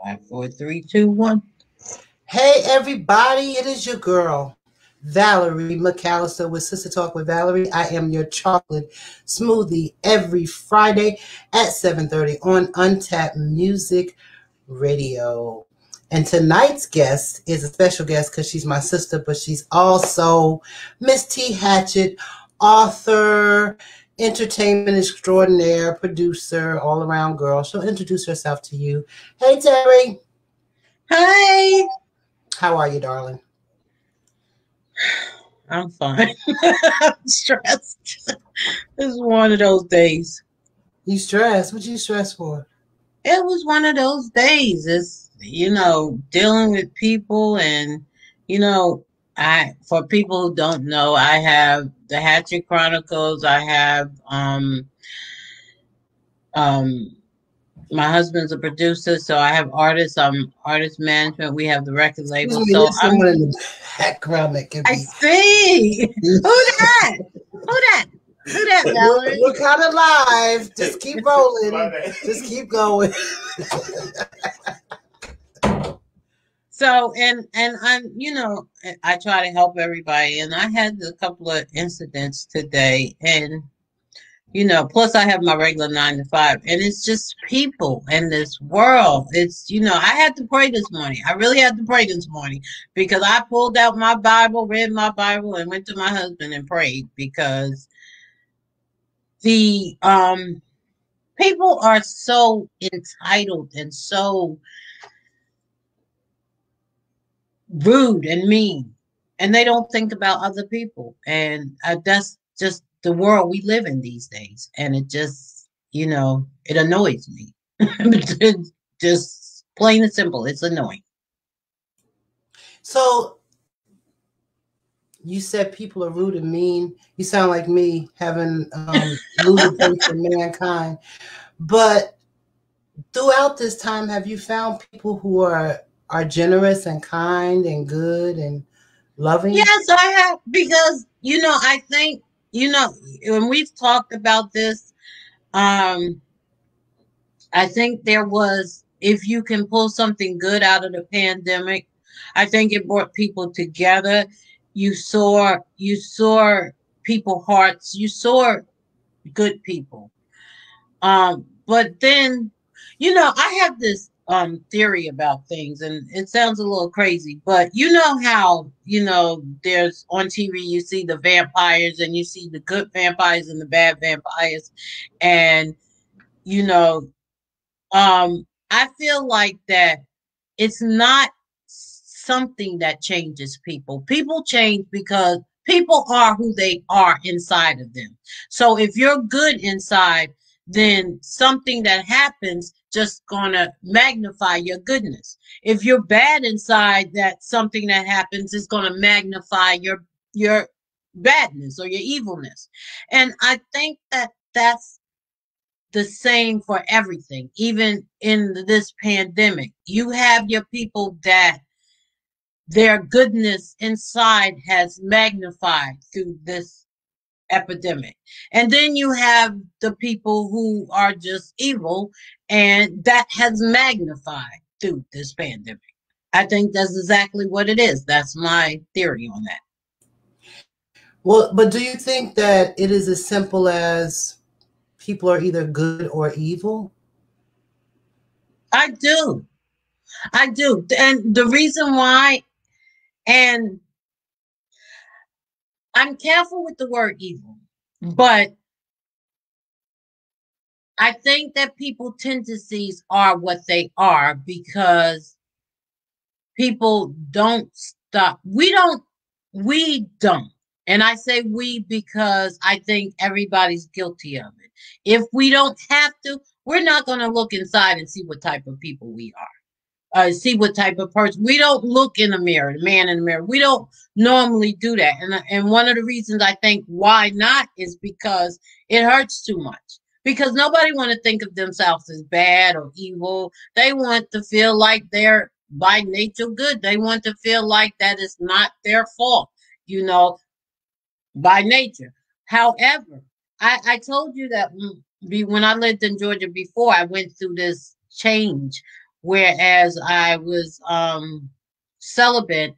Five, four, three, two, one. Hey, everybody, it is your girl, Valerie McAllister with Sister Talk with Valerie. I am your chocolate smoothie every Friday at 7:30 on Untapped Music Radio. And tonight's guest is a special guest because she's my sister, but she's also Miss T. Hatchett, author, entertainment extraordinaire, producer, all around girl. She'll introduce herself to you. Hey, Terry. Hi. How are you, darling? I'm fine. I'm stressed. It's one of those days. You stressed? What you stressed for? It was one of those days. It's, dealing with people and, for people who don't know, I have the Hatchet Chronicles. I have, um, my husband's a producer, so I have artists. Artist management. We have the record Excuse label. me, So there's someone in the background that can I be. see. Who that? Who that? Who that, Valerie? We're kind of live. Just keep rolling. Just keep going. So and I try to help everybody, and I had a couple of incidents today, and plus I have my regular 9 to 5, and it's just people in this world. It's I had to pray this morning. I really had to pray this morning because I pulled out my Bible, read my Bible, and went to my husband and prayed because the people are so entitled and so rude and mean, and they don't think about other people. And that's just the world we live in these days. And it just, it annoys me. Just plain and simple, it's annoying. So you said people are rude and mean. You sound like me having losing faith in mankind. But throughout this time, have you found people who are generous and kind and good and loving? Yes, I have, because I think when we've talked about this, um I think there was, if you can pull something good out of the pandemic, I think it brought people together. You saw people hearts, you saw good people. But then, I have this theory about things, and it sounds a little crazy, but you know how, there's on TV you see the vampires and you see the good vampires and the bad vampires, and you know I feel like that it's not something that changes people. People change because people are who they are inside of them. So if you're good inside, then something that happens just gonna magnify your goodness. If you're bad inside, that something that happens is gonna magnify your badness or your evilness. And I think that that's the same for everything. Even in this pandemic, you have your people that their goodness inside has magnified through this epidemic. And then you have the people who are just evil, and that has magnified through this pandemic. I think that's exactly what it is. That's my theory on that. Well, but do you think that it is as simple as people are either good or evil? I do. I do. And the reason why, and I'm careful with the word evil, but I think that people tendencies are what they are because people don't stop. We don't. And I say we because I think everybody's guilty of it. If we don't have to, we're not going to look inside and see what type of people we are. See what type of person. We don't look in the mirror, the man in the mirror. We don't normally do that. And one of the reasons I think why not is because it hurts too much. Because nobody want to think of themselves as bad or evil. They want to feel like they're by nature good. They want to feel like that is not their fault, you know, by nature. However, I told you that when I lived in Georgia before, I went through this change whereas I was celibate,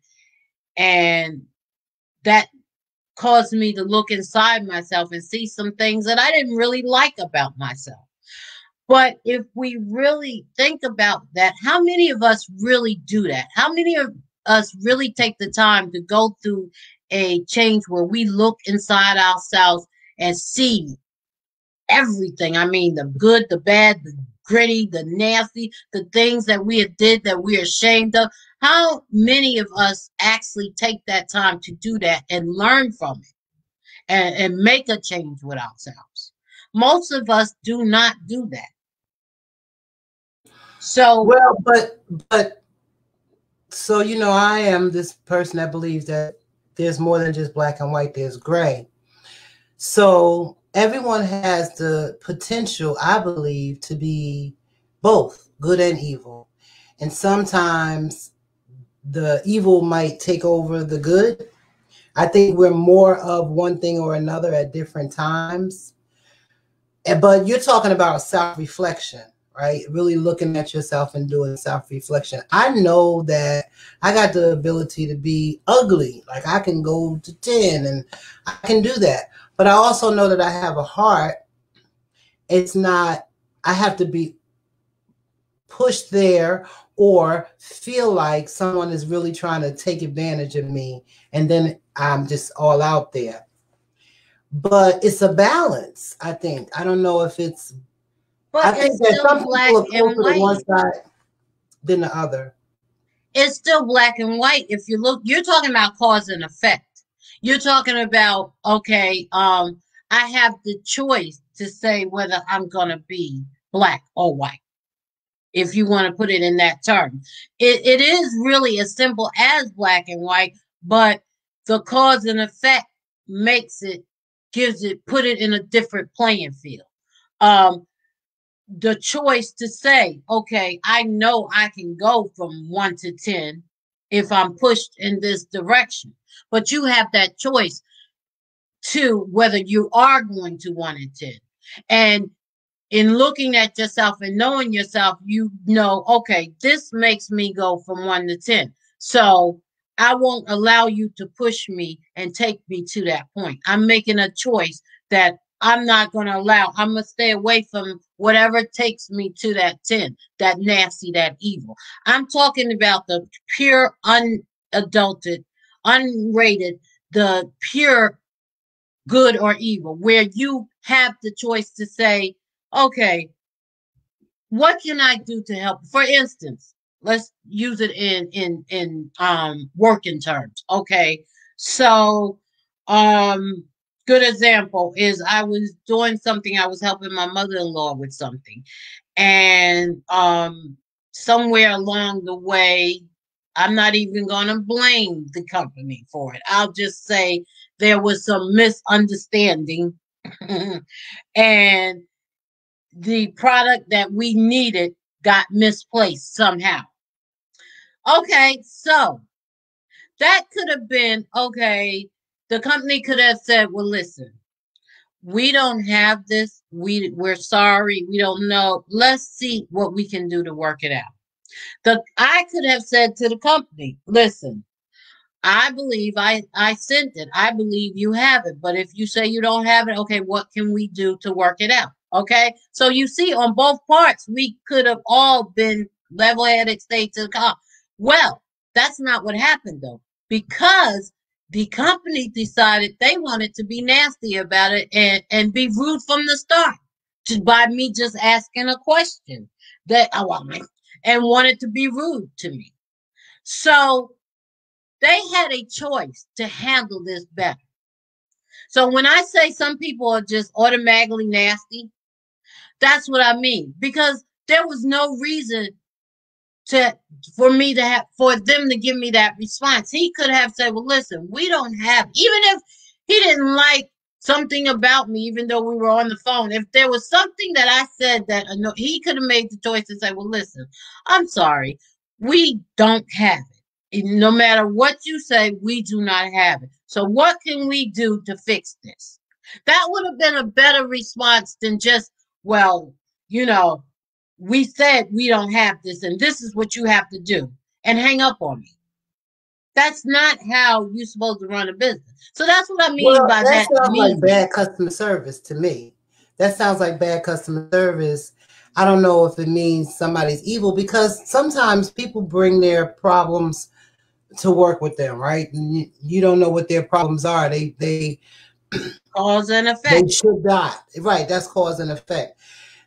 and that caused me to look inside myself and see some things that I didn't really like about myself. But if we really think about that, how many of us really do that? How many of us really take the time to go through a change where we look inside ourselves and see everything? I mean, the good, the bad, the gritty, the nasty, the things that we have did that we're ashamed of. How many of us actually take that time to do that and learn from it and make a change with ourselves? Most of us do not do that. So, Well, but so I am this person that believes that there's more than just black and white, there's gray. So everyone has the potential, I believe, to be both good and evil. And sometimes the evil might take over the good. I think we're more of one thing or another at different times. But you're talking about self-reflection, right? Really looking at yourself and doing self-reflection. I know that I got the ability to be ugly. Like I can go to 10 and I can do that. But I also know that I have a heart. It's not, I have to be pushed there or feel like someone is really trying to take advantage of me. And then I'm just all out there. But it's a balance, I think. I don't know if it's, I but think it's that still some black people are and closer to one white. side than the other. It's still black and white. If you look, you're talking about cause and effect. You're talking about, okay, I have the choice to say whether I'm going to be black or white, if you want to put it in that term. It is really as simple as black and white, but the cause and effect makes it, gives it, put it in a different playing field. Um, the choice to say, okay, I know I can go from 1 to 10 if I'm pushed in this direction. But you have that choice to whether you are going to 1 and 10. And in looking at yourself and knowing yourself, you know, okay, this makes me go from 1 to 10. So I won't allow you to push me and take me to that point. I'm making a choice that I'm not going to allow. I'm going to stay away from whatever takes me to that 10, that nasty, that evil. I'm talking about the pure, unadulterated, unrated, the pure good or evil, where you have the choice to say, okay, what can I do to help? For instance, let's use it in working terms. Okay. So good example is I was doing something, I was helping my mother-in-law with something. And somewhere along the way, I'm not even going to blame the company for it. I'll just say there was some misunderstanding and the product that we needed got misplaced somehow. Okay, so that could have been okay. The company could have said, well, listen, we don't have this. We're sorry. We don't know. Let's see what we can do to work it out. I could have said to the company, listen, I believe I sent it. I believe you have it. But if you say you don't have it, okay, what can we do to work it out? Okay. So you see, on both parts, we could have all been level headed, stayed to the car. Well, that's not what happened though, because the company decided they wanted to be nasty about it and be rude from the start, just by me just asking a question that I wanted and wanted to be rude to me. So they had a choice to handle this better. So when I say some people are just automatically nasty, that's what I mean. Because there was no reason to for me to have for them to give me that response. He could have said, well, listen, we don't have, even if he didn't like something about me, even though we were on the phone, if there was something that I said that he could have made the choice to say, well, listen, I'm sorry, we don't have it. No matter what you say, we do not have it. So what can we do to fix this? That would have been a better response than just, well, you know, we said we don't have this and this is what you have to do, and hang up on me. That's not how you're supposed to run a business. So that's what I mean Well, by that that sounds like meanness. bad customer service to me. That sounds like bad customer service. I don't know if it means somebody's evil, because sometimes people bring their problems to work with them, right? And you don't know what their problems are. They Cause and they effect. should not. Right, that's cause and effect.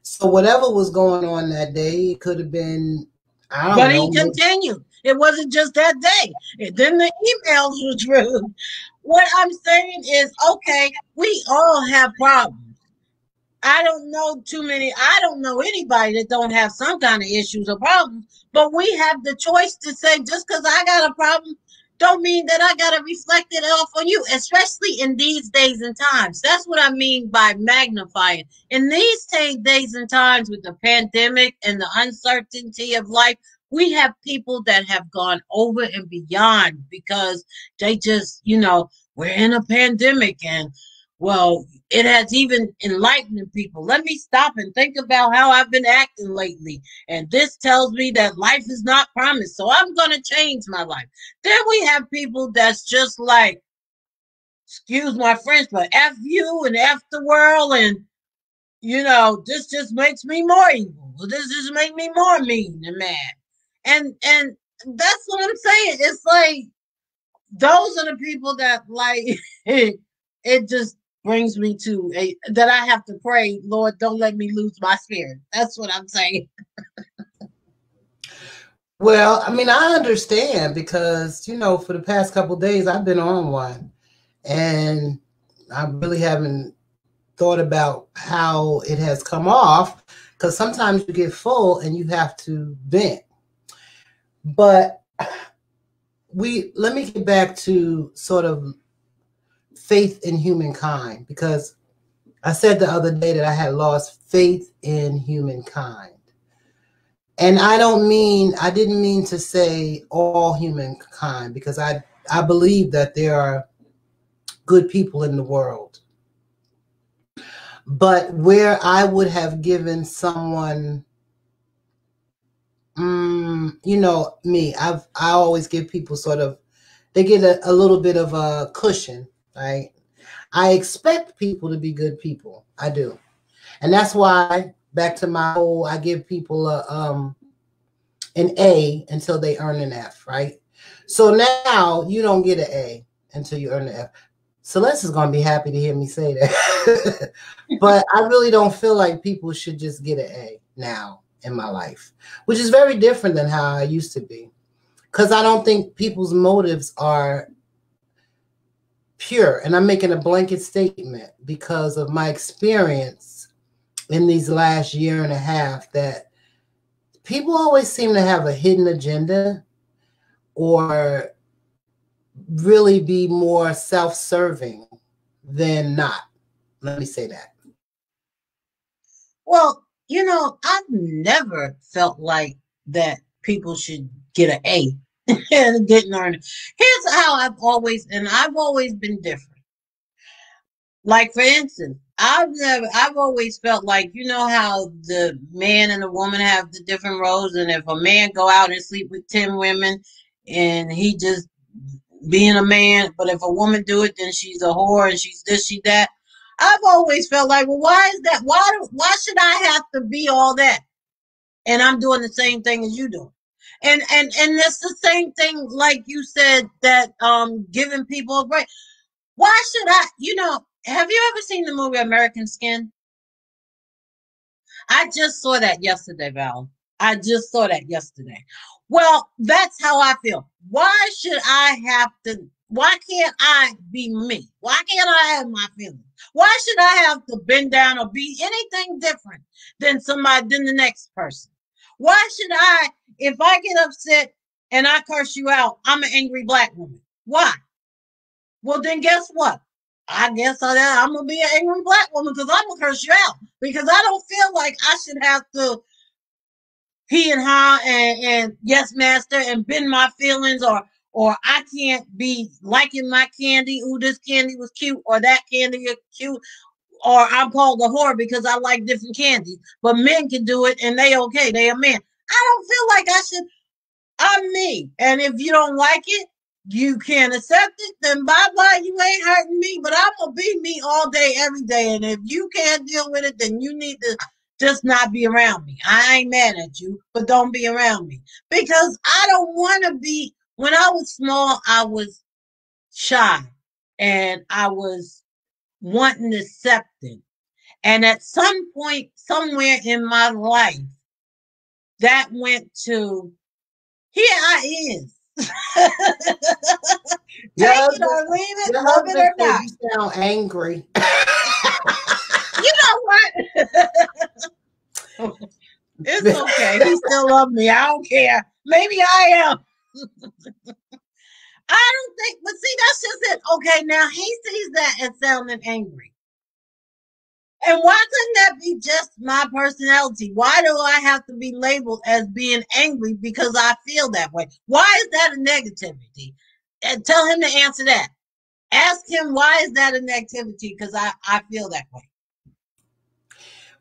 So whatever was going on that day, it could have been, I don't But he know. continued. It wasn't just that day. And then the emails was rude. What I'm saying is, okay, we all have problems. I don't know too many. I don't know anybody that don't have some kind of issues or problems. But we have the choice to say, just because I got a problem, don't mean that I got to reflect it off on you, especially in these days and times. That's what I mean by magnifying. In these days and times with the pandemic and the uncertainty of life, we have people that have gone over and beyond because they just, we're in a pandemic and, well, it has even enlightened people. Let me stop and think about how I've been acting lately. And this tells me that life is not promised. So I'm going to change my life. Then we have people that's just like, excuse my French, but F you and F the world. And, this just makes me more evil. This just makes me more mean and mad. And that's what I'm saying. It's like, those are the people that like it just brings me to that I have to pray, Lord, don't let me lose my spirit. That's what I'm saying. Well, I mean, I understand because, for the past couple of days, I've been on one, and I really haven't thought about how it has come off, because sometimes you get full and you have to vent. But let me get back to sort of faith in humankind, because I said the other day that I had lost faith in humankind. And I didn't mean to say all humankind, because I believe that there are good people in the world. But where I would have given someone, me, I always give people they get a little bit of a cushion, right? I expect people to be good people. I do. And that's why, back to my whole, I give people an A until they earn an F, right? So now you don't get an A until you earn an F. Celeste is going to be happy to hear me say that. But I really don't feel like people should just get an A now in my life, which is very different than how I used to be. Because I don't think people's motives are pure. And I'm making a blanket statement because of my experience in these last year and a half, that people always seem to have a hidden agenda or really be more self-serving than not. Let me say that. Well, I've never felt like that people should get an A and didn't earn it. Here's how I've always been different. Like, for instance, I've always felt like, how the man and the woman have the different roles, and if a man go out and sleep with 10 women and he just being a man, but if a woman do it, then she's a whore and she's this, she that. I've always felt like, well, why is that? Why should I have to be all that? And I'm doing the same thing as you do. And that's the same thing, like you said, that giving people a break. Why should I, have you ever seen the movie American Skin? I just saw that yesterday, Val. I just saw that yesterday. Well, that's how I feel. Why can't I be me? Why can't I have my feelings? Why should I have to bend down or be anything different than the next person? Why should if I get upset and I curse you out, I'm an angry black woman? Why? Well, then guess what? I guess I'm going to be an angry black woman because I'm going to curse you out, because I don't feel like I should have to he and ha and yes, master, and bend my feelings, or I can't be liking my candy. Ooh, this candy was cute, or that candy is cute. or I'm called a whore because I like different candies. But men can do it and they okay. They a man. I don't feel like I should. I'm me. And if you don't like it, you can't accept it, then bye bye. You ain't hurting me. But I'm gonna be me all day, every day. And if you can't deal with it, then you need to just not be around me. I ain't mad at you, but don't be around me. Because I don't wanna be when I was small, I was shy and I was wanting acceptance. And at some point, somewhere in my life, that went to here I is. Take it or leave it, love it or not. You sound angry. You know what? It's okay. He still loves me. I don't care. Maybe I am. I don't think, but see, that's just it. Okay, now he sees that as sounding angry. And why couldn't that be just my personality? Why do I have to be labeled as being angry because I feel that way? Why is that a negativity? And tell him to answer that. Ask him why is that a negativity because I feel that way.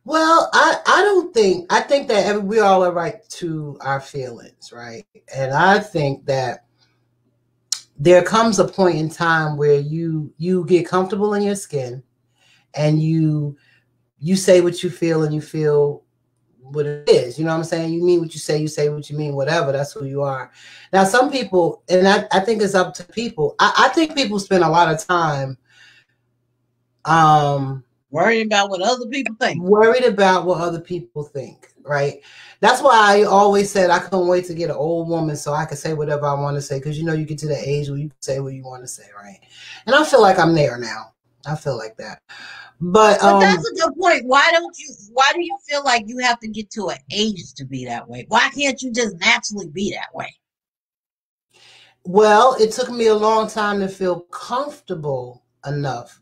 Well, I don't think, I think that we all are right to our feelings, right? And I think that there comes a point in time where you get comfortable in your skin and you say what you feel and you feel what it is. You know what I'm saying? You mean what you say what you mean, whatever. That's who you are. Now, some people, and I think it's up to people. I think people spend a lot of time worried about what other people think. Worried about what other people think, right? That's why I always said I couldn't wait to get an old woman so I could say whatever I want to say, because you know you get to the age where you can say what you want to say, right? And I feel like I'm there now. I feel like that. But that's a good point. Why do you feel like you have to get to an age to be that way? Why can't you just naturally be that way? Well, it took me a long time to feel comfortable enough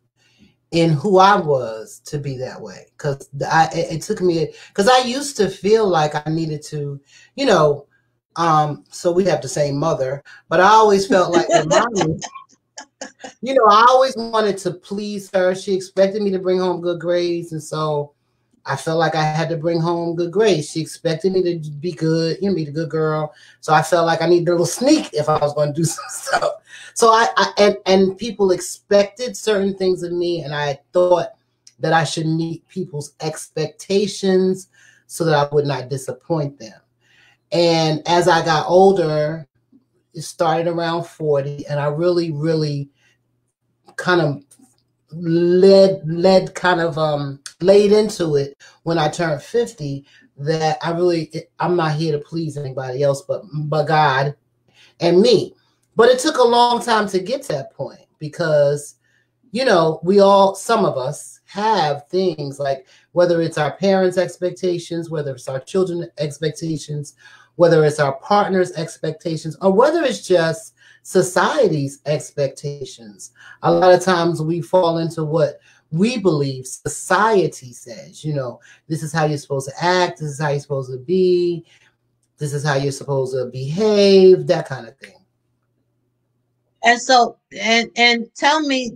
in who I was to be that way. Because it took me, because I used to feel like I needed to, you know, so we have the same mother, but I always felt like with mommy, you know, I always wanted to please her. She expected me to bring home good grades. And so I felt like I had to bring home good grades. She expected me to be good, you know, be the good girl. So I felt like I needed a little sneak if I was going to do some stuff. So and people expected certain things of me, and I thought that I should meet people's expectations so that I would not disappoint them. And as I got older, it started around 40, and I really, really kind of laid into it when I turned 50, that I'm not here to please anybody else but God and me. But it took a long time to get to that point because, you know, some of us have things like, whether it's our parents' expectations, whether it's our children's expectations, whether it's our partner's expectations, or whether it's just society's expectations. A lot of times we fall into what we believe society says, you know, this is how you're supposed to act, this is how you're supposed to be, this is how you're supposed to behave, that kind of thing. And so, and tell me,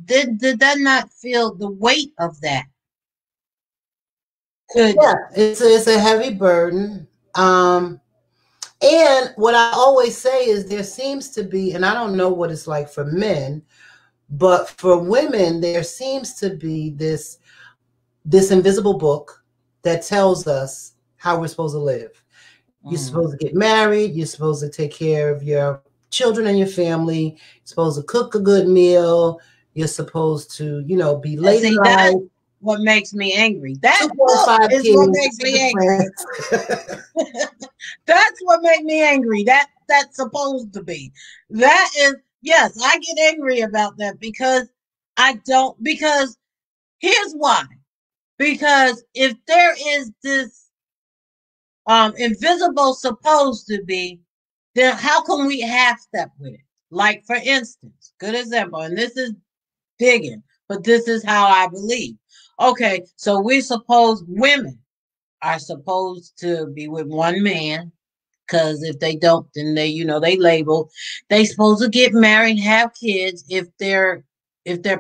did that not feel the weight of that? Yeah, it's a heavy burden. And what I always say is there seems to be, and I don't know what it's like for men, but for women, there seems to be this invisible book that tells us how we're supposed to live. You're supposed to get married. You're supposed to take care of your children and your family. You're supposed to cook a good meal. You're supposed to, you know, be ladylike. That's what makes me angry. That book is what makes me angry. That's what makes me angry. That's supposed to be. That is, yes, I get angry about that because because here's why. Because if there is this invisible supposed to be, then how can we half step with it? Like, for instance, good example, and this is digging, but this is how I believe. Okay, so women are supposed to be with one man, because if they don't, then they label. They supposed to get married, have kids. If they're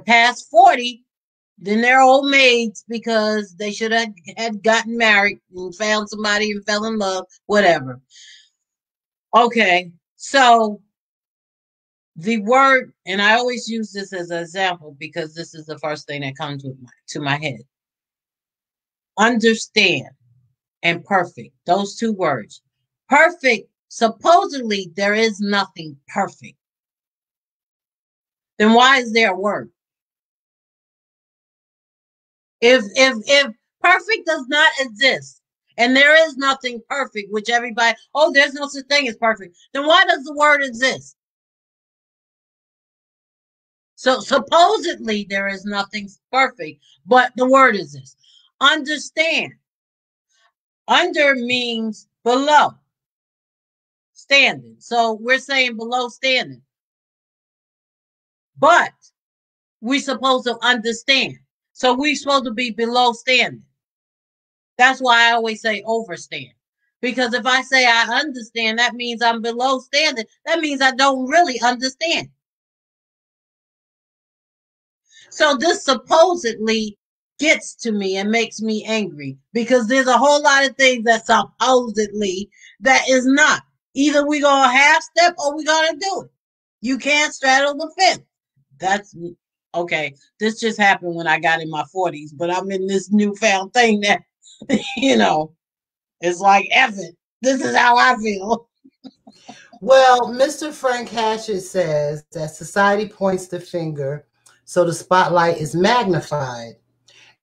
past 40, Then they're old maids because they should have had gotten married and found somebody and fell in love, whatever. Okay, so the word, and I always use this as an example because this is the first thing that comes to my head. Understand and perfect, those two words. Perfect, supposedly there is nothing perfect. Then why is there a word? If perfect does not exist and there is nothing perfect, which everybody, oh, there's no such thing as perfect, then why does the word exist? So supposedly there is nothing perfect, but the word exists. Understand. Under means below standing. So we're saying below standing. But we're supposed to understand. So we're supposed to be below standing. That's why I always say overstand. Because if I say I understand, that means I'm below standing. That means I don't really understand. So this supposedly gets to me and makes me angry because there's a whole lot of things that supposedly that is not. Either we gonna half step or we gonna do it. You can't straddle the fence. That's okay. This just happened when I got in my 40s, but I'm in this newfound thing that you know, it's like effort. This is how I feel. Well, Mr. Frank Hatchett says that society points the finger, so the spotlight is magnified.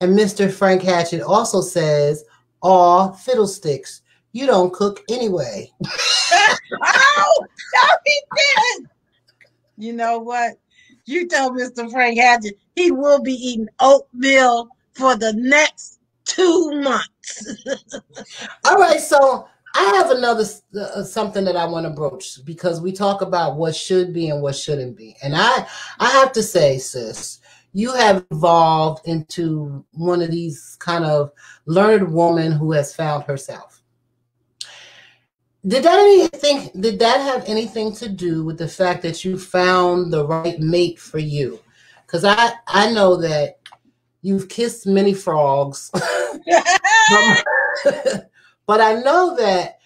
And Mr. Frank Hatchett also says, "Aw, fiddlesticks, you don't cook anyway." Oh, no, he didn't. You know what? You tell Mr. Frank Hatchett he will be eating oatmeal for the next 2 months. All right, so I have another something that I want to broach because we talk about what should be and what shouldn't be. And I have to say, sis, you have evolved into one of these kind of learned woman who has found herself. Did that have anything to do with the fact that you found the right mate for you? Because I know that you've kissed many frogs. But I know that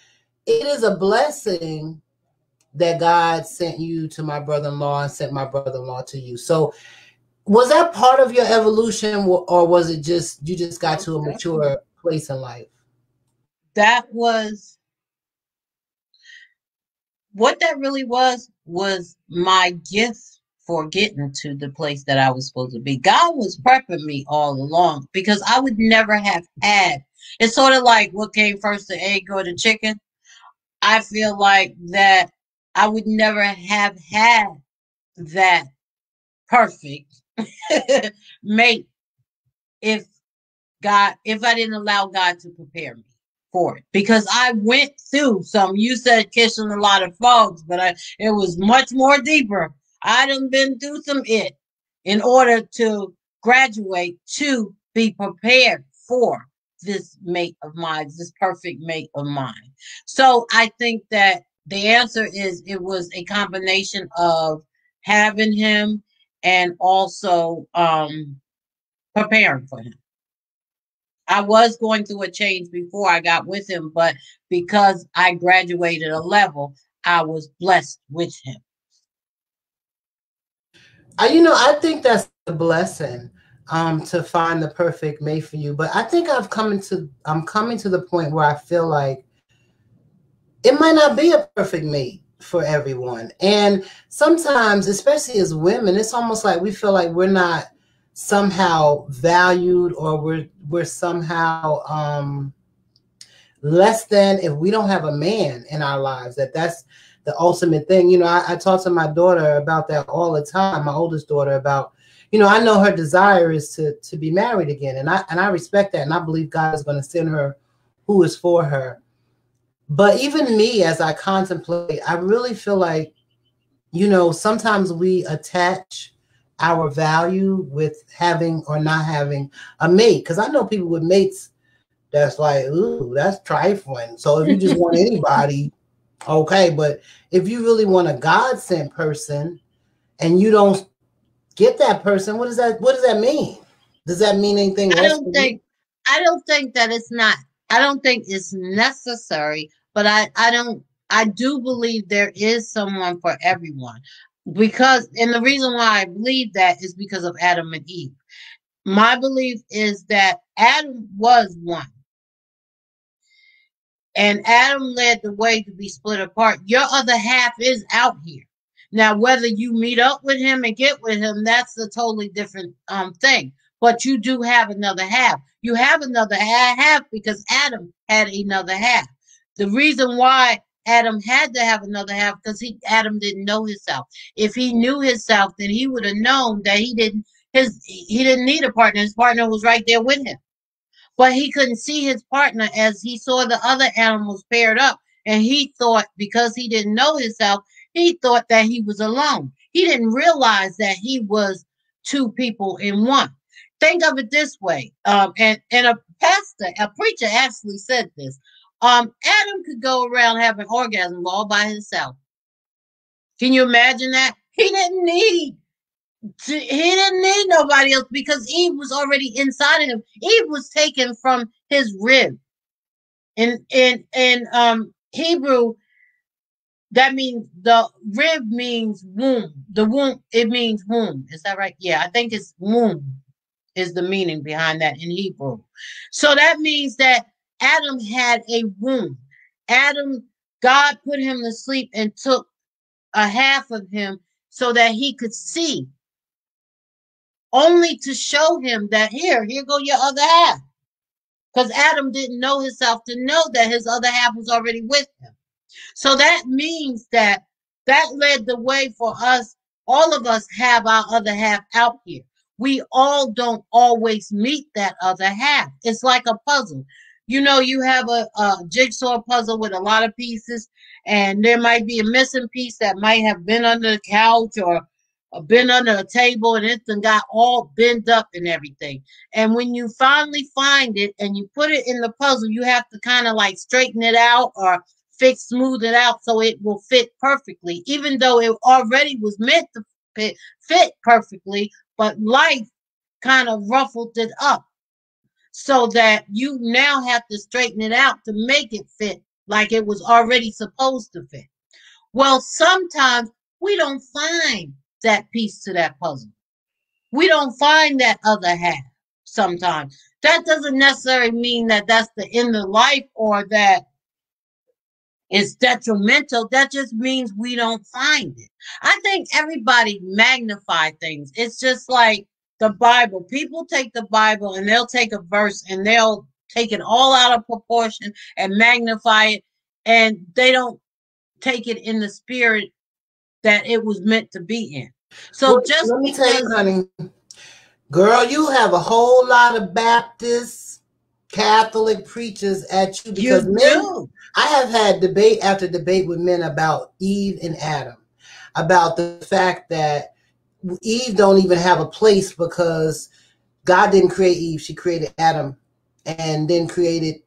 it is a blessing that God sent you to my brother-in-law and sent my brother-in-law to you. So was that part of your evolution, or was it just you just got to a mature place in life? That was what that really was my gift for getting to the place that I was supposed to be. God was prepping me all along because I would never have had. It's sort of like what came first, the egg or the chicken. I feel like that I would never have had that perfect mate if if I didn't allow God to prepare me for it. Because I went through some, you said kissing a lot of frogs, but it was much more deeper. I done been through some in order to graduate to be prepared for this mate of mine, this perfect mate of mine. So I think that the answer is it was a combination of having him and also preparing for him. I was going through a change before I got with him, but because I graduated a level, I was blessed with him. I think that's a blessing to find the perfect mate for you. But I think I'm coming to the point where I feel like it might not be a perfect mate for everyone. And sometimes, especially as women, it's almost like we feel like we're not somehow valued, or we're somehow less than if we don't have a man in our lives. That's the ultimate thing. I talk to my daughter about that all the time, my oldest daughter, about, I know her desire is to be married again. And I respect that. And I believe God is going to send her who is for her. But even me, as I contemplate, I really feel like, sometimes we attach our value with having or not having a mate. Because I know people with mates that's like, ooh, that's trifling. So if you just want anybody, okay. But if you really want a God-sent person and you don't get that person, what does that mean? Does that mean anything I less don't for you? think I don't think that it's not. I don't think it's necessary, but I do believe there is someone for everyone. Because and the reason why I believe that is because of Adam and Eve. My belief is that Adam was one. And Adam led the way to be split apart. Your other half is out here. Now, whether you meet up with him and get with him, that's a totally different thing. But you do have another half. You have another half because Adam had another half. The reason why Adam had to have another half because Adam didn't know himself. If he knew himself, then he would have known that he didn't need a partner. His partner was right there with him. But he couldn't see his partner as he saw the other animals paired up. And he thought, because he didn't know himself, he thought that he was alone. He didn't realize that he was two people in one. Think of it this way. And a pastor, a preacher actually said this. Adam could go around having orgasm all by himself. Can you imagine that? He didn't need nobody else because Eve was already inside of him. Eve was taken from his rib. In Hebrew, that means the rib means womb. The womb, it means womb. Is that right? Yeah, I think it's womb is the meaning behind that in Hebrew. So that means that Adam had a womb. Adam, God put him to sleep and took a half of him so that he could see, only to show him that here go your other half. Because Adam didn't know himself to know that his other half was already with him. So that means that led the way for us. All of us have our other half out here. We all don't always meet that other half. It's like a puzzle. You know, you have a jigsaw puzzle with a lot of pieces, and there might be a missing piece that might have been under the couch or been under a table, and it's got all bent up and everything. And when you finally find it and you put it in the puzzle, you have to kind of like straighten it out or smooth it out so it will fit perfectly, even though it already was meant to fit perfectly, but life kind of ruffled it up so that you now have to straighten it out to make it fit like it was already supposed to fit. Well, sometimes we don't find that piece to that puzzle. We don't find that other half sometimes. That doesn't necessarily mean that that's the end of life or that it's detrimental. That just means we don't find it. I think everybody magnify things. It's just like the Bible. People take the Bible and they'll take a verse and they'll take it all out of proportion and magnify it, and they don't take it in the spirit that it was meant to be in. So Well, just let me tell you, because honey, girl, you have a whole lot of Baptist, Catholic preachers at you because you men. do, I have had debate after debate with men about Eve and Adam, about the fact that Eve don't even have a place because God didn't create Eve. She created Adam and then created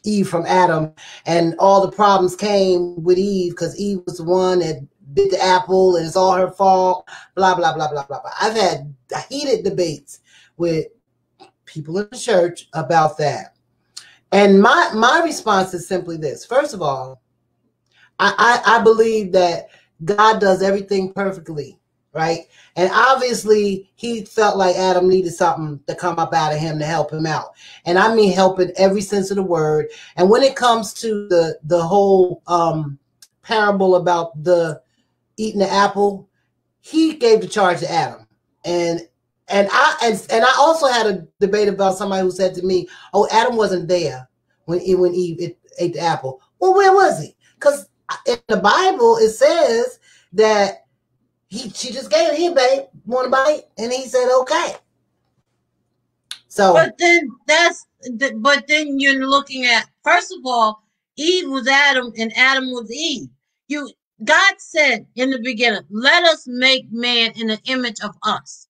Eve from Adam. And all the problems came with Eve because Eve was the one that bit the apple and it's all her fault, blah, blah, blah, blah, blah, blah. I've had heated debates with people in the church about that. And my response is simply this. First of all, I believe that God does everything perfectly, right? And obviously, he felt like Adam needed something to come up out of him to help him out. And I mean help in every sense of the word. And when it comes to the whole parable about the eating the apple, he gave the charge to Adam. And I also had a debate about somebody who said to me, "Oh, Adam wasn't there when Eve ate the apple." Well, where was he? Because in the Bible it says that she just gave it. Here, babe, want a bite? And he said, "Okay." So, but then you're looking at, first of all, Eve was Adam and Adam was Eve. God said in the beginning, "Let us make man in the image of us."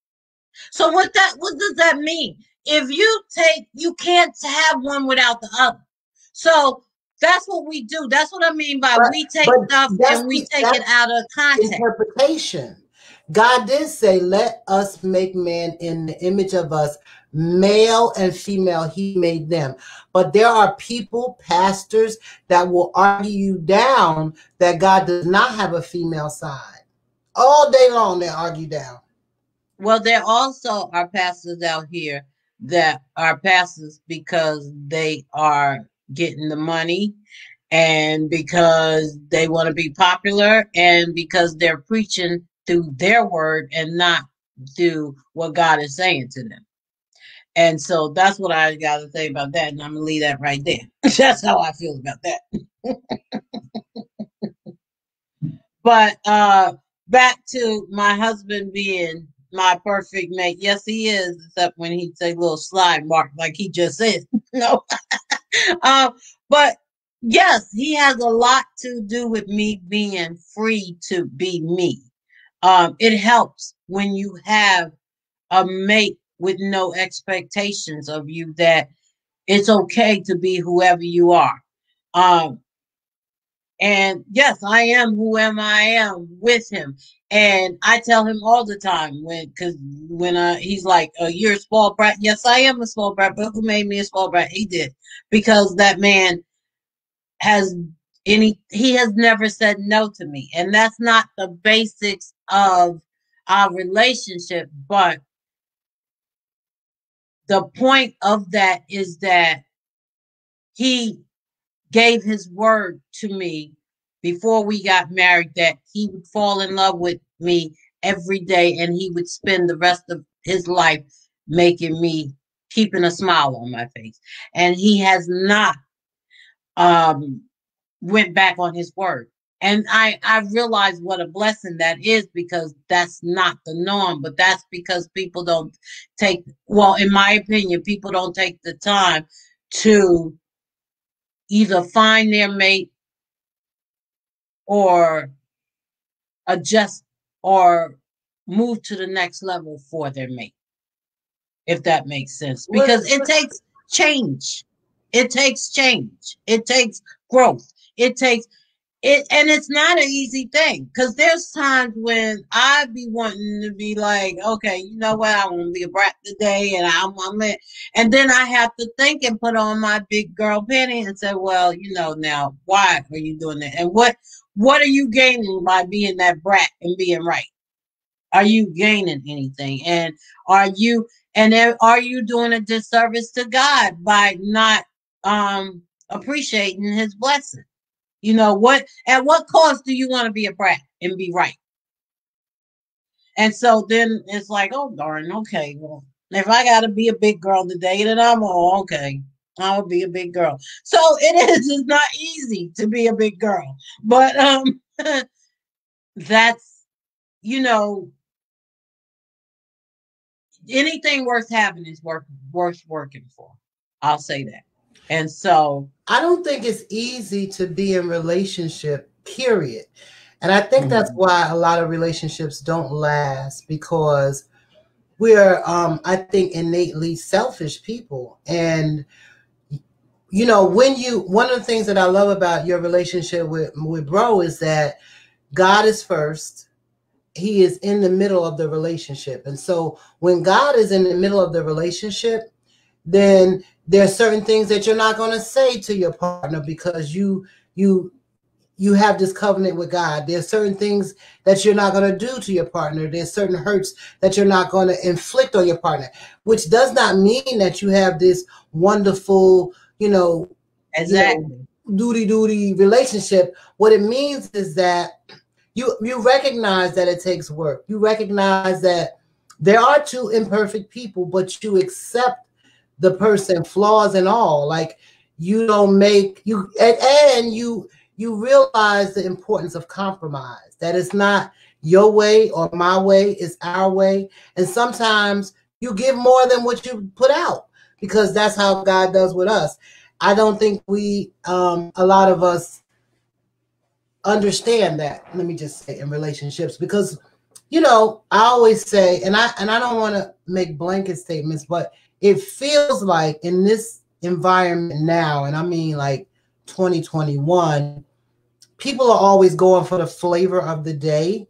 So what does that mean? If you can't have one without the other. So that's what we do. That's what I mean by we take stuff and we take it out of context. Interpretation. God did say, let us make man in the image of us, male and female, he made them. But there are people, pastors, that will argue you down that God does not have a female side. All day long, they argue down. Well, there also are pastors out here that are pastors because they are getting the money and because they want to be popular and because they're preaching through their word and not through what God is saying to them. And so that's what I got to say about that. And I'm going to leave that right there. That's how I feel about that. But back to my husband being my perfect mate. Yes, he is, except when he say little slide mark like he just said. No. But yes, he has a lot to do with me being free to be me. It helps when you have a mate with no expectations of you, that it's okay to be whoever you are. Um, and yes, I am who am I am with him. And I tell him all the time when he's like, you're a spoiled brat. Yes, I am a spoiled brat, but who made me a spoiled brat? He did. Because that man has he has never said no to me. And that's not the basics of our relationship, but the point of that is that he gave his word to me before we got married that he would fall in love with me every day and he would spend the rest of his life making me, keeping a smile on my face. And he has not um went back on his word. And I realize what a blessing that is, because that's not the norm, but that's because people don't take, well, in my opinion, people don't take the time to either find their mate or adjust or move to the next level for their mate, if that makes sense. Because it takes change. It takes change. It takes growth. It takes it, and it's not an easy thing, because there's times when I be wanting to be like, okay, you know what, I want to be a brat today, and I'm it. And then I have to think and put on my big girl panty and say, well, now why are you doing that, and what are you gaining by being that brat and being right? Are you gaining anything? And are you are you doing a disservice to God by not appreciating His blessing? At what cost do you want to be a brat and be right? And so then it's like, oh darn, okay, well, if I gotta be a big girl today, then I'm all okay. I'll be a big girl. So it's not easy to be a big girl. But that's you know, anything worth having is worth working for. I'll say that. And so I don't think it's easy to be in relationship, period. And I think that's why a lot of relationships don't last, because we're I think innately selfish people. And one of the things that I love about your relationship with bro is that God is first. He is in the middle of the relationship. And so when God is in the middle of the relationship, then there are certain things that you're not going to say to your partner, because you have this covenant with God. There's certain things that you're not going to do to your partner. There's certain hurts that you're not going to inflict on your partner, which does not mean that you have this wonderful, exactly, duty relationship. What it means is that you recognize that it takes work. You recognize that there are two imperfect people, but you accept the person, flaws and all. Like, you don't make you and you realize the importance of compromise, that it's not your way or my way, it's our way. And sometimes you give more than what you put out, because that's how God does with us. I don't think a lot of us understand that, let me just say, in relationships, because I always say, and I don't want to make blanket statements, but it feels like in this environment now, and I mean like 2021, people are always going for the flavor of the day.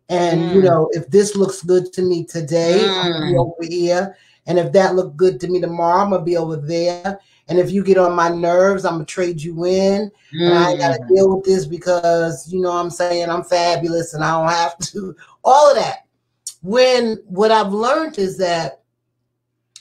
And, if this looks good to me today, I'm going to be over here. And if that looked good to me tomorrow, I'm going to be over there. And if you get on my nerves, I'm going to trade you in. And I ain't got to deal with this because, I'm saying I'm fabulous and I don't have to. All of that. When what I've learned is that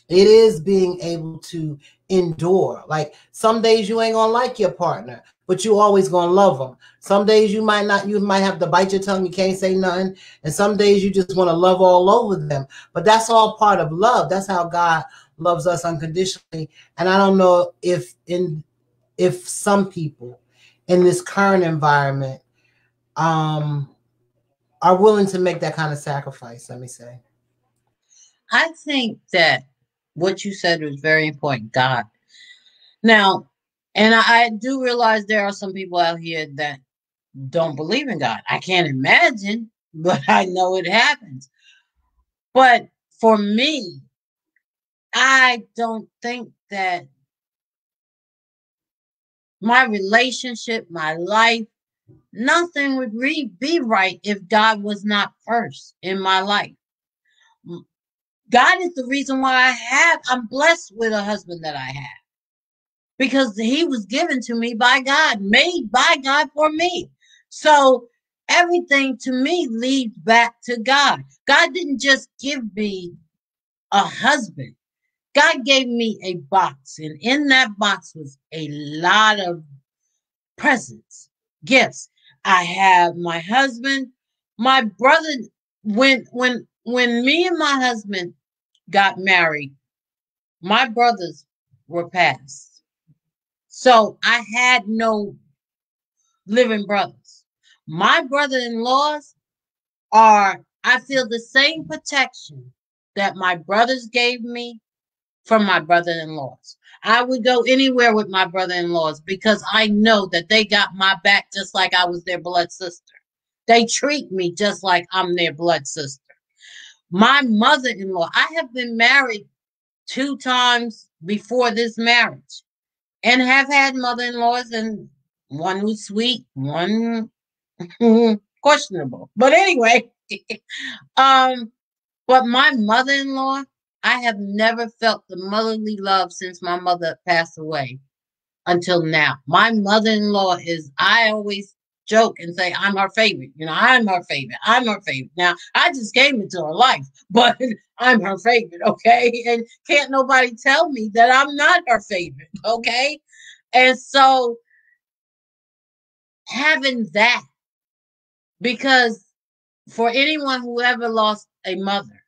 it is being able to endure. Like some days you ain't going to like your partner, but you always going to love them. Some days you might have to bite your tongue. You can't say nothing. And some days you just want to love all over them. But that's all part of love. That's how God loves us unconditionally. And I don't know if some people in this current environment are willing to make that kind of sacrifice, let me say. I think that what you said was very important, God. Now, and I do realize there are some people out here that don't believe in God. I can't imagine, but I know it happens. But for me, I don't think that my relationship, my life, nothing would be right if God was not first in my life. God is the reason why I'm blessed with a husband that I have. Because he was given to me by God, made by God for me. So everything to me leads back to God. God didn't just give me a husband. God gave me a box, and in that box was a lot of presents, gifts. I have my husband, my brother. When me and my husband got married, my brothers were passed. So I had no living brothers. My brother-in-laws I feel the same protection that my brothers gave me from my brother-in-laws. I would go anywhere with my brother-in-laws because I know that they got my back just like I was their blood sister. They treat me just like I'm their blood sister. My mother-in-law, I have been married 2 times before this marriage. And have had mother-in-laws, and one was sweet, one questionable. But anyway, but my mother-in-law, I have never felt the motherly love since my mother passed away until now. My mother-in-law I always joke and say, I'm her favorite. I'm her favorite. I'm her favorite. Now, I just came into her life, but I'm her favorite, okay? And can't nobody tell me that I'm not her favorite, okay? And so having that, because for anyone who ever lost a mother,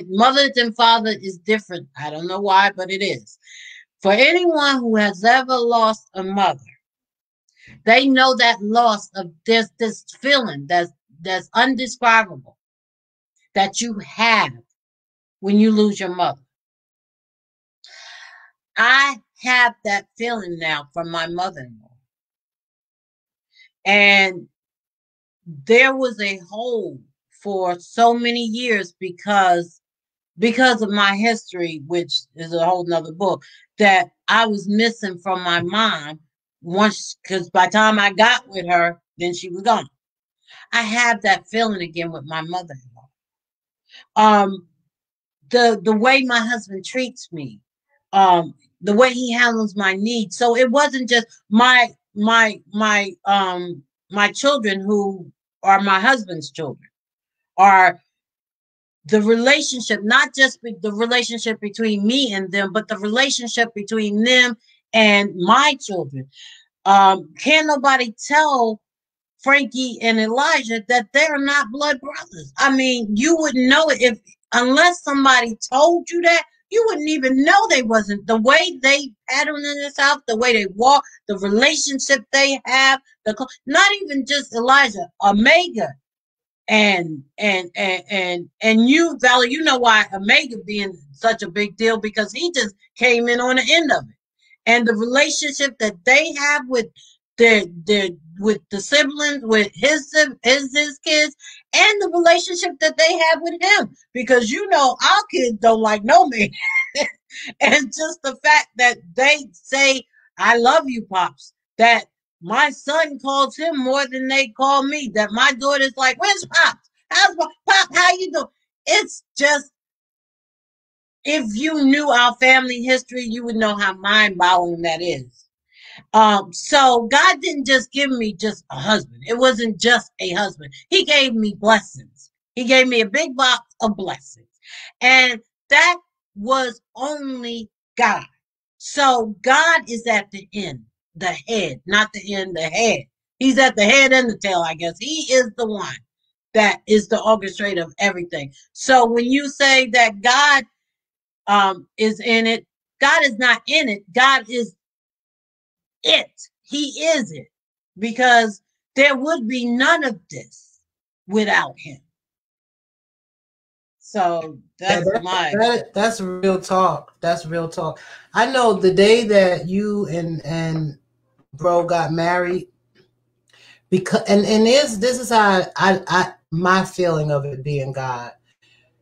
mothers and fathers is different. I don't know why, but it is. For anyone who has ever lost a mother, they know that loss of this feeling that's undescribable that you have when you lose your mother. I have that feeling now from my mother-in-law. And there was a hole for so many years because of my history, which is a whole nother book, that I was missing from my mom once, because by the time I got with her, then she was gone. I have that feeling again with my mother-in-law. The way my husband treats me, the way he handles my needs. So it wasn't just my children who are my husband's children, are the relationship, not just the relationship between me and them, but the relationship between them and my children. Can't nobody tell Frankie and Elijah that they're not blood brothers. I mean, you wouldn't know it unless somebody told you that. You wouldn't even know they wasn't. The way they pattern in this house, the way they walk, the relationship they have, not even just Elijah, Omega, and you, Valerie, you know why Omega being such a big deal, because he just came in on the end of it, and the relationship that they have with with the siblings, with his kids, and the relationship that they have with him, because our kids don't like no man. And just the fact that they say, I love you, Pops, that my son calls him more than they call me, that my daughter's like, where's Pops? How's my pop? How you doing? It's just, if you knew our family history, you would know how mind-boggling that is. So God didn't just give me just a husband. It wasn't just a husband. He gave me blessings. He gave me a big box of blessings. And that was only God. So God is at the end, the head, not the end, the head. He's at the head and the tail, I guess. He is the one that is the orchestrator of everything. So when you say that God is in it, God is not in it. God is it. He is it. Because there would be none of this without him. So Yeah, that's my that's real talk. That's real talk. I know the day that you and bro got married, because and this is how I my feeling of it being God.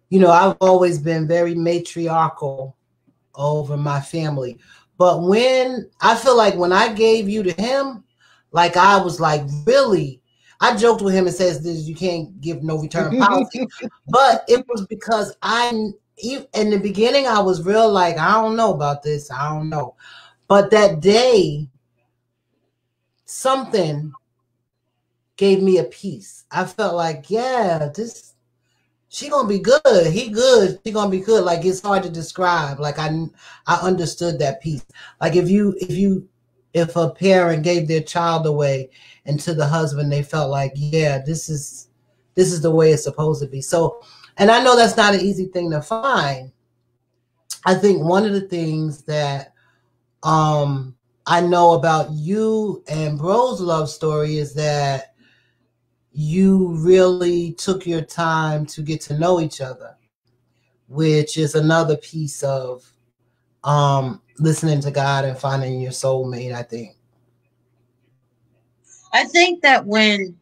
You know, I've always been very matriarchal over my family. But when I feel like when I gave you to him, like I was like really, I joked with him and says this, you can't give no return policy. But it was because in the beginning I was real like, I don't know about this. I don't know. But that day, something gave me a peace. I felt like, yeah, she gonna be good. He good. She gonna be good. Like it's hard to describe. Like I understood that piece. Like if a parent gave their child away and to the husband, they felt like, yeah, this is the way it's supposed to be. So, and I know that's not an easy thing to find. I think one of the things that I know about you and bro's love story is that you really took your time to get to know each other, which is another piece of listening to God and finding your soulmate, I think. I think that when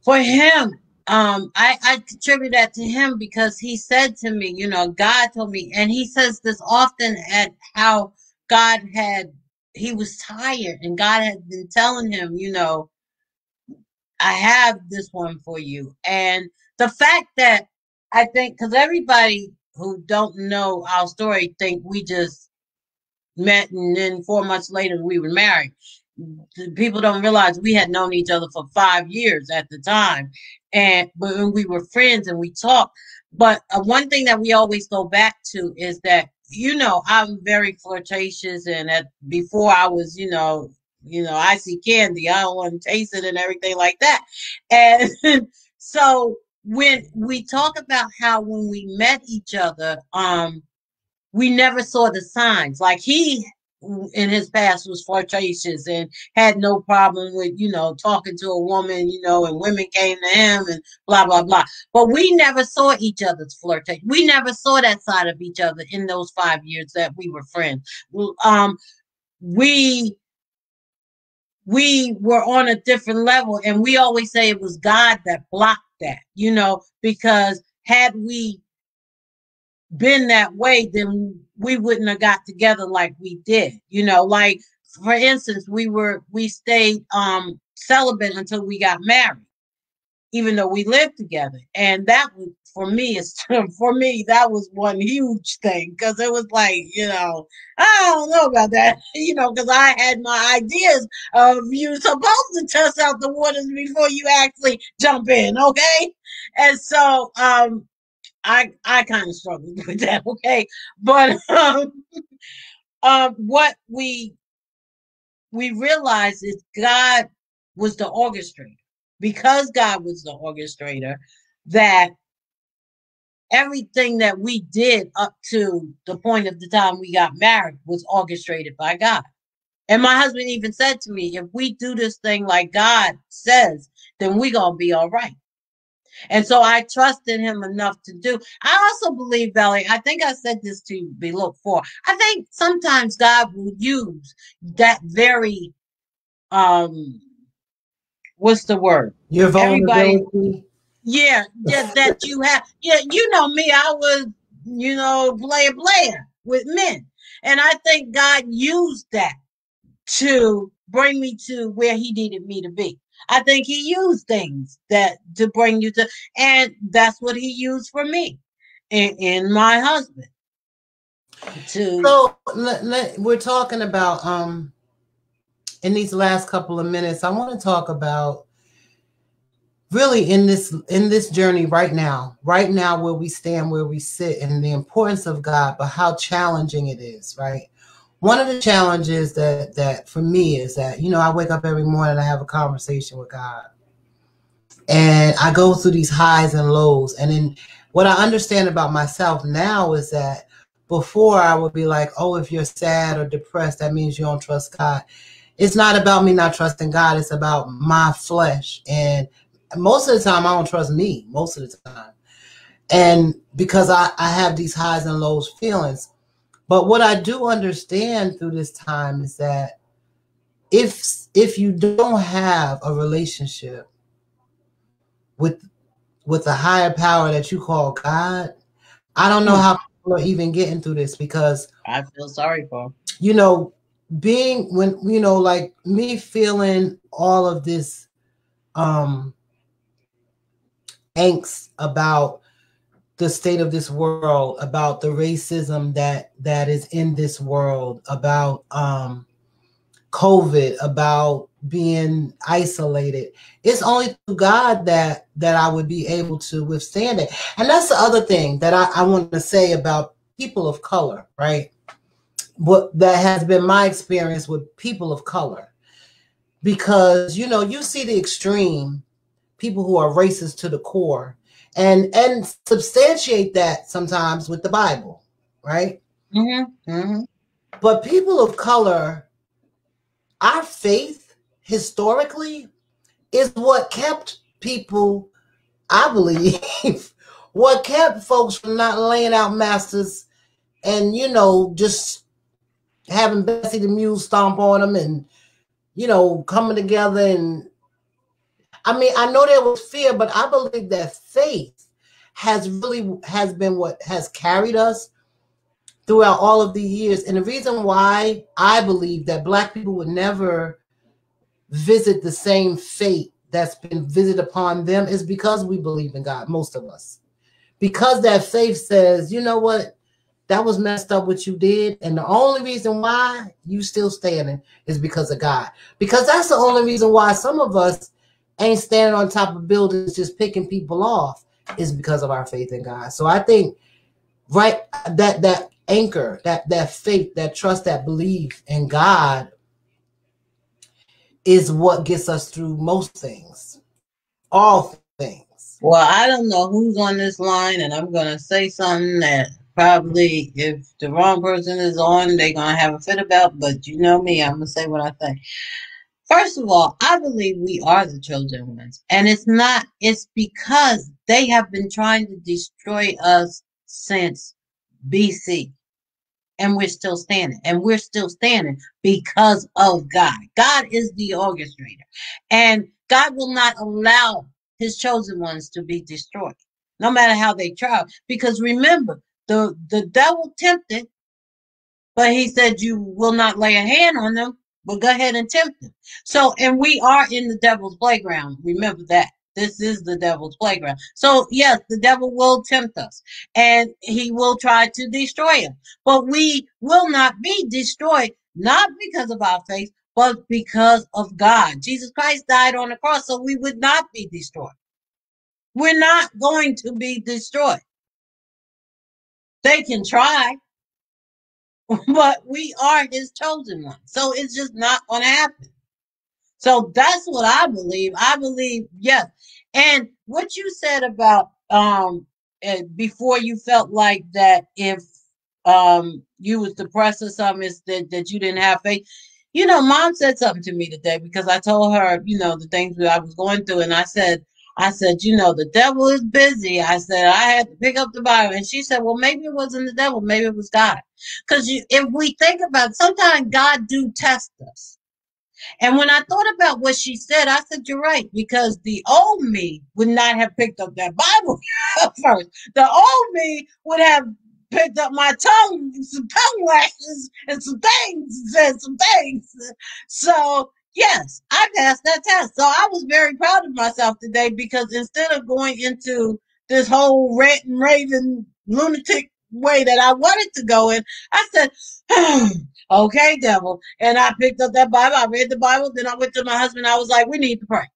for him, I contribute that to him because he said to me, God told me, and he says this often at how God he was tired and God had been telling him, I have this one for you. And the fact that I think, because everybody who don't know our story think we just met and then 4 months later we were married. People don't realize we had known each other for 5 years at the time, but when we were friends and we talked. But one thing that we always go back to is that I'm very flirtatious, and before I was I see candy, I don't want to taste it and everything like that. And so when we talk about how when we met each other, we never saw the signs. Like he in his past was flirtatious and had no problem with, talking to a woman, and women came to him and blah, blah, blah. But we never saw each other's flirtation. We never saw that side of each other in those 5 years that we were friends. We were on a different level, and we always say it was God that blocked that, because had we been that way, then we wouldn't have got together like we did. Like for instance, we stayed celibate until we got married, even though we lived together. And that was for me that was one huge thing, because it was like, I don't know about that, because I had my ideas of you supposed to test out the waters before you actually jump in, okay? And so I kind of struggled with that, okay? But what we realized is God was the orchestrator. Because God was the orchestrator, that everything that we did up to the point of the time we got married was orchestrated by God. And my husband even said to me, if we do this thing like God says, then we're going to be all right. And so I trusted him enough to do. I also believe, Valerie, I think I said this to you before. I think sometimes God will use that very, what's the word? Your vulnerability. Everybody, yeah, that you have. Yeah, you know me. I was, player with men. And I think God used that to bring me to where he needed me to be. I think he used things that to bring you to, and that's what he used for me in my husband to. So we're talking about in these last couple of minutes, I want to talk about really in this journey right now where we stand, where we sit, and the importance of God, but how challenging it is, right? One of the challenges that for me is that, I wake up every morning, I have a conversation with God, and I go through these highs and lows. And then what I understand about myself now is that before I would be like, oh, if you're sad or depressed, that means you don't trust God. It's not about me not trusting God. It's about my flesh. And most of the time, I don't trust me most of the time. And because I have these highs and lows feelings. But what I do understand through this time is that if you don't have a relationship with a higher power that you call God, I don't know how people are even getting through this, because I feel sorry for him. Being when like me feeling all of this angst about the state of this world, about the racism that is in this world, about COVID, about being isolated. It's only through God that I would be able to withstand it. And that's the other thing that I want to say about people of color, right? What that has been my experience with people of color. Because, you see the extreme, people who are racist to the core, and substantiate that sometimes with the Bible, right? Mm-hmm. Mm-hmm. But people of color, our faith historically is what kept people, I believe, what kept folks from not laying out masters and, just having Bessie the Mule stomp on them and, coming together. And I mean, I know there was fear, but I believe that faith has been what has carried us throughout all of these years. And the reason why I believe that Black people would never visit the same fate that's been visited upon them is because we believe in God, most of us. Because that faith says, you know what, that was messed up what you did, and the only reason why you still standing is because of God. Because that's the only reason why some of us ain't standing on top of buildings just picking people off, is because of our faith in God. So I think, right, that anchor, that faith, that trust, that belief in God is what gets us through most things, all things. Well, I don't know who's on this line, and I'm going to say something that probably, if the wrong person is on, they're going to have a fit about, but you know me, I'm going to say what I think. First of all, I believe we are the chosen ones. And it's because they have been trying to destroy us since BC. And we're still standing. And we're still standing because of God. God is the orchestrator. And God will not allow his chosen ones to be destroyed, no matter how they try. Because remember, the devil tempted, but he said you will not lay a hand on them, but go ahead and tempt them. So, and we are in the devil's playground. Remember that. This is the devil's playground. So, yes, the devil will tempt us and he will try to destroy us. But we will not be destroyed, not because of our faith, but because of God. Jesus Christ died on the cross so we would not be destroyed. We're not going to be destroyed. They can try, but we are his chosen one. So it's just not going to happen. So that's what I believe. I believe, yes. And what you said about before, you felt like that if you was depressed or something, is that you didn't have faith. Mom said something to me today because I told her, the things that I was going through, and I said, the devil is busy. I said, I had to pick up the Bible. And she said, well, maybe it wasn't the devil. Maybe it was God. Because if we think about it, sometimes God do test us. And when I thought about what she said, I said, you're right, because the old me would not have picked up that Bible first. The old me would have picked up my tongue, some tongue lashes, and some things, and said some things. So, Yes, I passed that test. So I was very proud of myself today because instead of going into this whole rant and raving lunatic way that I wanted to go in, I said, okay, devil. And I picked up that Bible. I read the Bible. Then I went to my husband. I was like, we need to pray.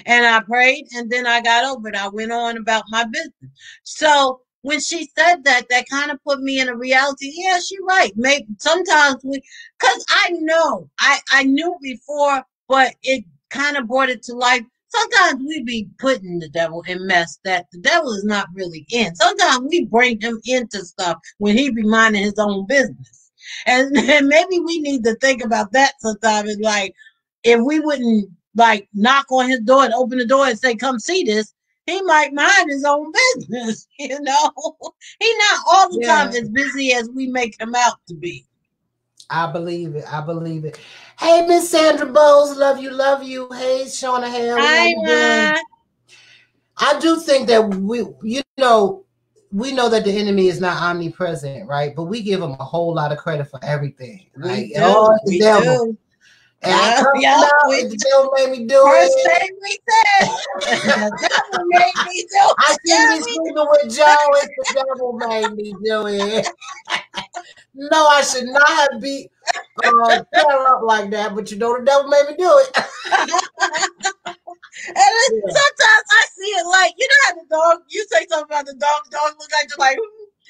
And I prayed and then I got over it. I went on about my business. So when she said that, that kind of put me in a reality. Yeah, she's right. Maybe sometimes because I know, I knew before, but it kind of brought it to life. Sometimes we be putting the devil in mess that the devil is not really in. Sometimes we bring him into stuff when he be minding his own business. And maybe we need to think about that sometimes. It's like, if we wouldn't like knock on his door and open the door and say, come see this, he might mind his own business, you know. He's not all the time as busy as we make him out to be. I believe it. I believe it. Hey, Miss Sandra Bowles, love you, love you. Hey, Shauna Haley. Hi, Ma. I do think that we know that the enemy is not omnipresent, right? But we give him a whole lot of credit for everything. We do. We do. And the devil made me do First thing we said, the devil made me do it. I shouldn't be sleeping with Joe if the devil made me do it. No, I should not have beat Sarah up like that, but you know the devil made me do it. And sometimes I see it like, you know how the dog, you say something about the dog look like just like,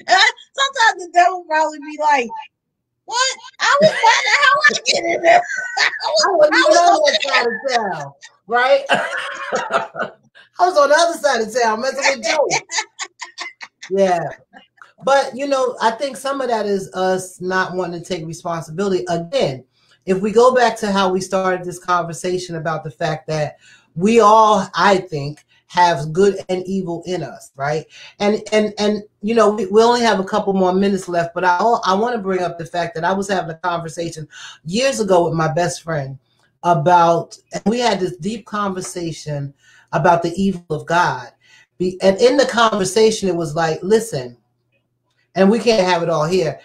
sometimes the devil probably be like, what? I was wondering how I get in there. I was on that side of town, right? I was on the other side of town messing with Joe. Yeah. But, I think some of that is us not wanting to take responsibility. Again, if we go back to how we started this conversation about the fact that we all, I think, have good and evil in us, right? And we only have a couple more minutes left, but I want to bring up the fact that I was having a conversation years ago with my best friend and we had this deep conversation about the evil of God. And in the conversation, it was like, listen, and we can't have it all here.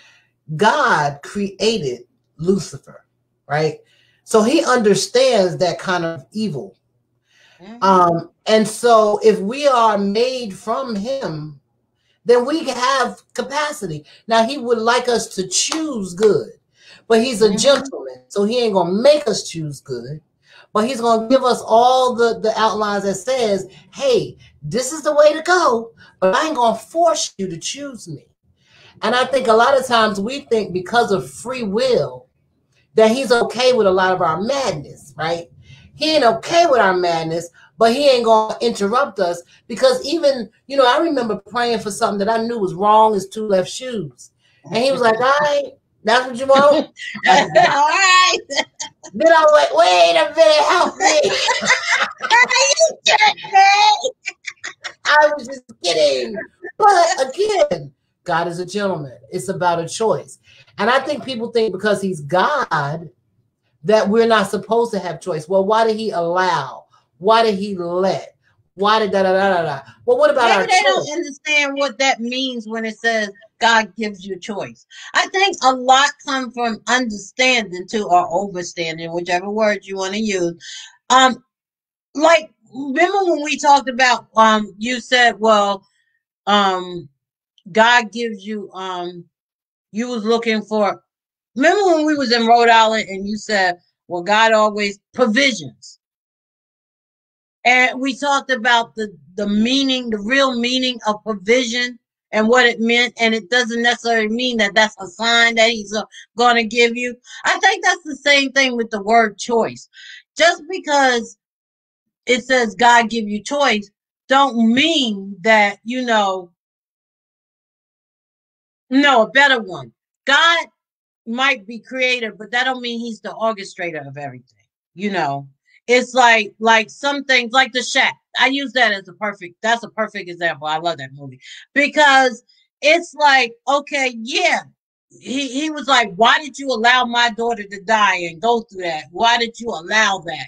God created Lucifer, right? So he understands that kind of evil. And so if we are made from him, then we have capacity. Now he would like us to choose good, but he's a gentleman. So he ain't going to make us choose good, but he's going to give us all the outlines that says, hey, this is the way to go, but I ain't going to force you to choose me. And I think a lot of times we think because of free will that he's okay with a lot of our madness, right? He ain't okay with our madness, but he ain't going to interrupt us because even, I remember praying for something that I knew was wrong as 2 left shoes. And he was like, all right, that's what you want? All right. Then I was like, wait a minute, help me. You kidding me? I was just kidding. But again, God is a gentleman. It's about a choice. And I think people think because he's God that we're not supposed to have choice. Well, why did he allow? Why did he let? Why did da-da-da-da-da? Well, what about our choice? They don't understand what that means when it says God gives you choice. I think a lot comes from understanding too, or overstanding, whichever word you want to use. Like, remember when we talked about, you said, well, God gives you, you was looking for, remember when we was in Rhode Island and you said, well, God always provisions. And we talked about the meaning, the real meaning of provision and what it meant. And it doesn't necessarily mean that that's a sign that he's going to give you. I think that's the same thing with the word choice. Just because it says God give you choice, don't mean that, a better one. God might be creator, but that don't mean he's the orchestrator of everything. It's like some things like The Shack. I use that as that's a perfect example. I love that movie because it's like, okay, yeah. He was like, why did you allow my daughter to die and go through that? Why did you allow that?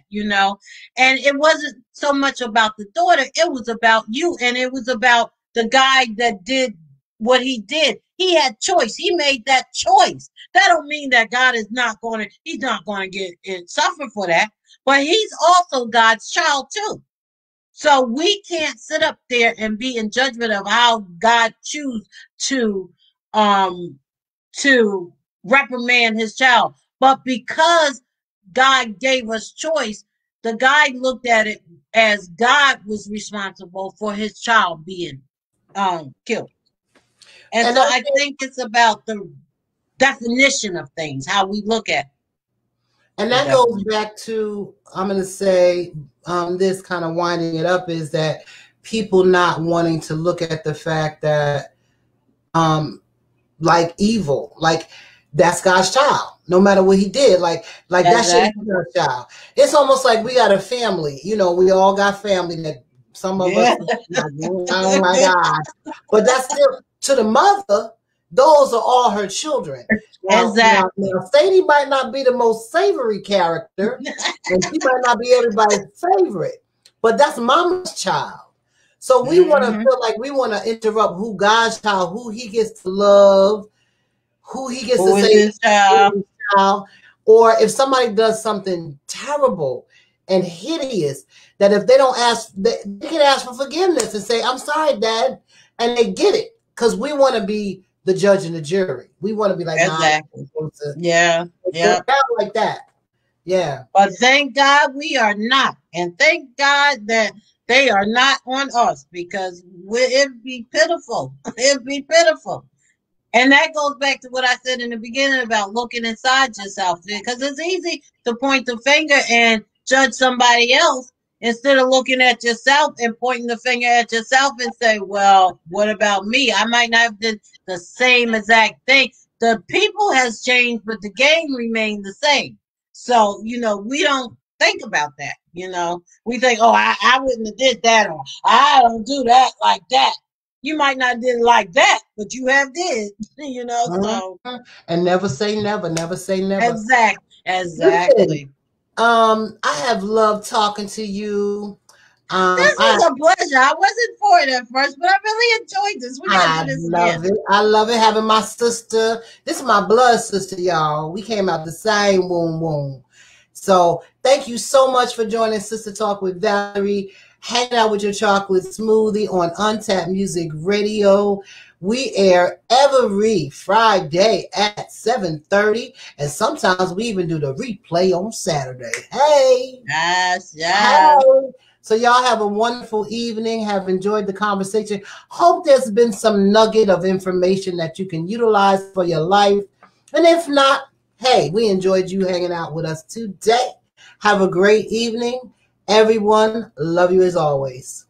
And it wasn't so much about the daughter. It was about you. And it was about the guy that did what he did. He had choice. He made that choice. That don't mean that God is not going to, he's not going to get suffer for that. but he's also God's child too. So we can't sit up there and be in judgment of how God choose to um to reprimand his child. But because God gave us choice, the guy looked at it as God was responsible for his child being killed. And And so I think it's about the definition of things, how we look at the that goes definition. back to, I'm going to say, this kind of winding it up, is that people not wanting to look at the fact that, like evil, like that's God's child. No matter what he did, like that shouldn't be Exactly. our child. It's almost like we got a family. You know, we all got family that some of us, Yeah. oh my God, but that's still to the mother. Those are all her children. Exactly. Now, Sadie might not be the most savory character, and she might not be everybody's favorite, but that's mama's child. So we want to Mhm. feel like we want to interrupt who God's child, who he gets to love, who he gets to Who is say, his child? child. Or if somebody does something terrible and hideous, that if they don't ask, they can ask for forgiveness and say, I'm sorry, Dad. And they get it, because we want to be the judge and the jury. We want to be like, nah, I'm Exactly. supposed to Yeah. go Yeah. down like that. Yeah. But thank God we are not. And thank God that they are not on us, because it'd be pitiful. It'd be pitiful. And that goes back to what I said in the beginning about looking inside yourself, because it's easy to point the finger and judge somebody else instead of looking at yourself and pointing the finger at yourself and say, well, what about me? I might not have done the same exact thing. The people has changed, but the game remained the same. So, we don't think about that. We think, oh, I wouldn't have did that, or I don't do that like that. You might not did it like that, but you have did, so Mhm. And never say never. Never say never. Listen, exactly. I have loved talking to you. This I was a pleasure. I wasn't for it at first, but I really enjoyed this. We gotta do I this love again. it. I love it having my sister. This is my blood sister, y'all. We came out the same womb womb. So thank you so much for joining Sister Talk with Valerie. Hanging out with your chocolate smoothie on Untapped Music Radio. We air every Friday at 7:30, and sometimes we even do the replay on Saturday. Hey, Yes, yes. hey. So y'all have a wonderful evening. Have enjoyed the conversation. Hope there's been some nugget of information that you can utilize for your life. And if not, hey, we enjoyed you hanging out with us today. Have a great evening. Everyone, love you as always.